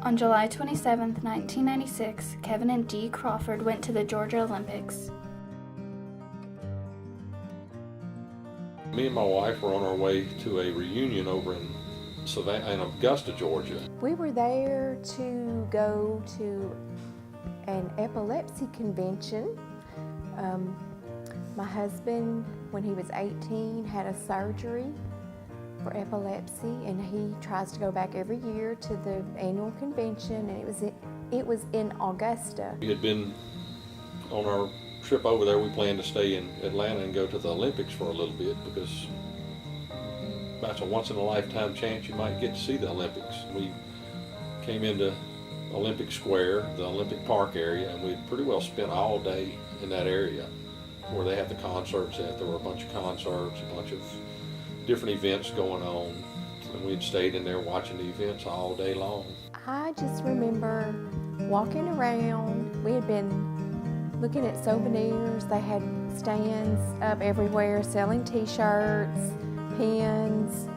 On July 27, 1996, Kevin and Dee Crawford went to the Georgia Olympics. Me and my wife were on our way to a reunion over in Augusta, Georgia. We were there to go to an epilepsy convention. My husband, when he was 18, had a surgery for epilepsy, and he tries to go back every year to the annual convention, and it was in Augusta. We had been on our trip over there. We planned to stay in Atlanta and go to the Olympics for a little bit because that's a once-in-a-lifetime chance you might get to see the Olympics. We came into Olympic Square, the Olympic Park area, and we'd pretty well spent all day in that area where they had the concerts at. There were a bunch of concerts, a bunch of different events going on, and we'd stayed in there watching the events all day long. I just remember walking around. We had been looking at souvenirs. They had stands up everywhere selling t-shirts, pins,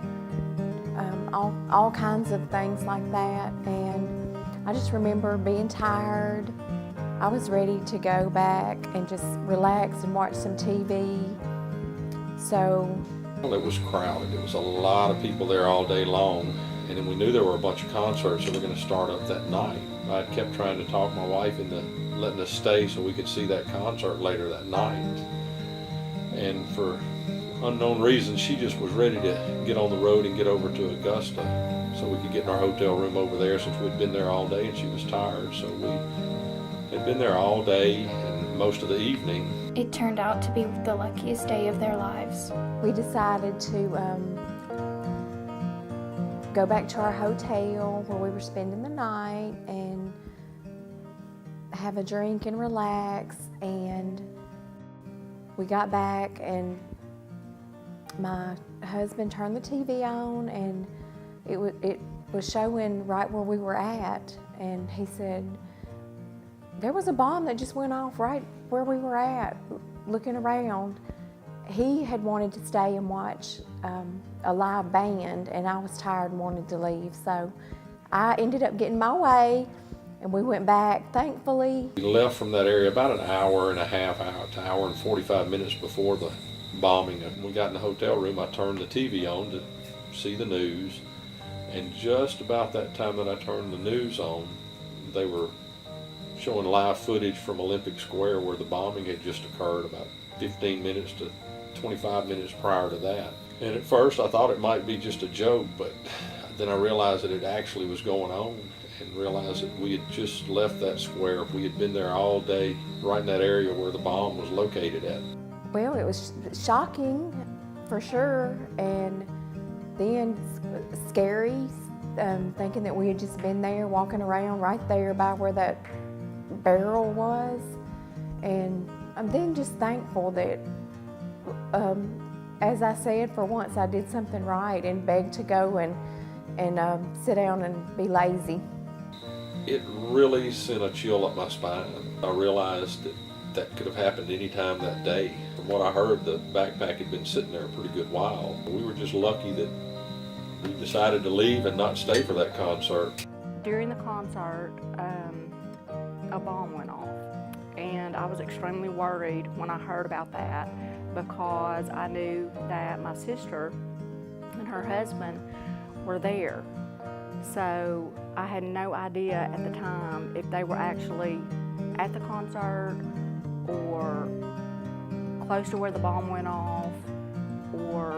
all kinds of things like that. And I just remember being tired. I was ready to go back and just relax and watch some TV. So Well, it was crowded. There was a lot of people there all day long, and then we knew there were a bunch of concerts that were going to start up that night. I kept trying to talk my wife into letting us stay so we could see that concert later that night. And for unknown reasons, she just was ready to get on the road and get over to Augusta so we could get in our hotel room over there, since we'd been there all day and she was tired. So we had been there all day and most of the evening. It turned out to be the luckiest day of their lives. we decided to go back to our hotel where we were spending the night and have a drink and relax. And we got back and my husband turned the TV on, and it was showing right where we were at, and he said, there was a bomb that just went off right where we were at, looking around. He had wanted to stay and watch a live band, and I was tired and wanted to leave, so I ended up getting my way, and we went back, thankfully. We left from that area about an hour and a half out to hour and 45 minutes before the bombing. When we got in the hotel room, I turned the TV on to see the news, and just about that time that I turned the news on, they were showing live footage from Olympic Square where the bombing had just occurred about 15 minutes to 25 minutes prior to that. And at first I thought it might be just a joke, but then I realized that it actually was going on, and realized that we had just left that square. We had been there all day, right in that area where the bomb was located at. Well, it was shocking for sure, and then scary, thinking that we had just been there, walking around right there by where that barrel was. And I'm then just thankful that, as I said, for once I did something right and begged to go and sit down and be lazy. It really sent a chill up my spine. I realized that that could have happened any time that day. From what I heard, the backpack had been sitting there a pretty good while. We were just lucky that we decided to leave and not stay for that concert. During the concert, a bomb went off, and I was extremely worried when I heard about that, because I knew that my sister and her husband were there. So I had no idea at the time if they were actually at the concert or close to where the bomb went off or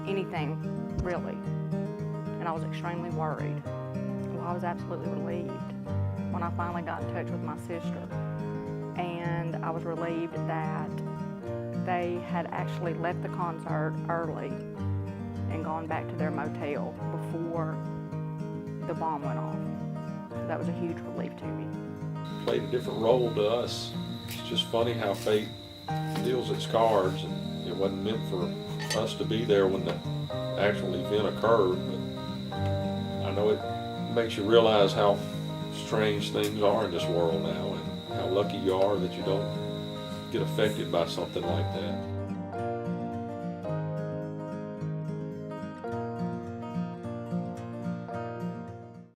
anything really. And I was extremely worried. Well, I was absolutely relieved when I finally got in touch with my sister. And I was relieved that they had actually left the concert early and gone back to their motel before the bomb went off. So that was a huge relief to me. Played a different role to us. It's just funny how fate deals its cards, and it wasn't meant for us to be there when the actual event occurred, but I know it makes you realize how strange things are in this world now, and how lucky you are that you don't get affected by something like that.